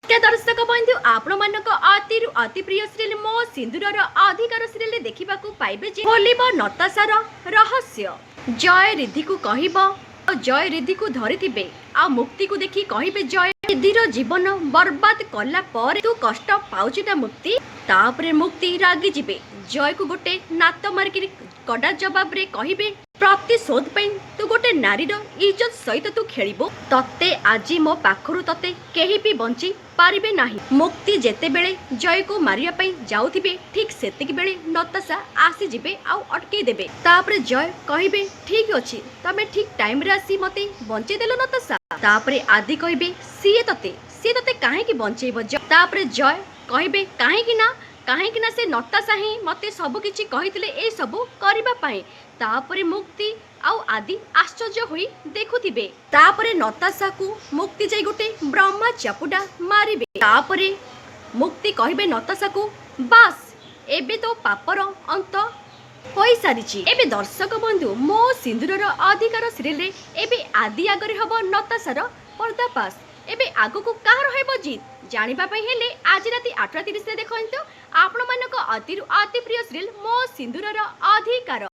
क्या दर्शक बंधु आपण मानक अति अति प्रिय सीरियल मो सिंदूरर अधिकार सीरियल देखा पाइबे जे खोलिब नताशार रहस्य। जय रिद्धि को कहब जय रिद्धि को धरिथिबे आ मुक्ति को देखि कहिबे जय रिद्धिर जीवन बर्बाद कला पर तू कष्ट पाउचिटा मुक्ति तापरे मुक्ति रागी जिबे जय को गोटे नात मारिक कड़ा जवाब रे कहिबे प्रतिशोध तू गोटे नारीर इज्जत सहित तू खेलिबो तते आज मो पाखरु तते केही भी बंची पारिबे नाही। मुक्ति जेते बेले जय को मारिया पई जाउथिबे ठीक सेतिक बेले नताशा आसी जिबे आउ अटके देबे तापरे जय कहिबे ठीक अछि तमे ठीक टाइम रे आसी मते बंचे देलो नताशा तापरे आदि कहिबे सिए तते काहे की बंचेबो तापरे जय कहिबे काहे कि ना से नताशा ही मते सब किछि कहितले ए सब करिबा पई तापरे मुक्ति आउ आदि आश्चर्य होई देखुथिबे तापरे नताशा को मुक्ति जाई गोटे ब्रह्मा चापुडा मारिबे तापरे मुक्ति कहिबे नताशा को बास एबे तो पापर अंत होई सारिछि। एबे दर्शक बंधु मो सिंदूरर अधिकार सीरियल रे एबे आदि आगरे हबो नताशार पर्दापास एबे आगो को काहर हेबो जीत जानिबा पई हेले आज राति 8:30 रे देखंतो आपण मानक अति प्रिय सीरियल मो सिंदूरर अधिकार।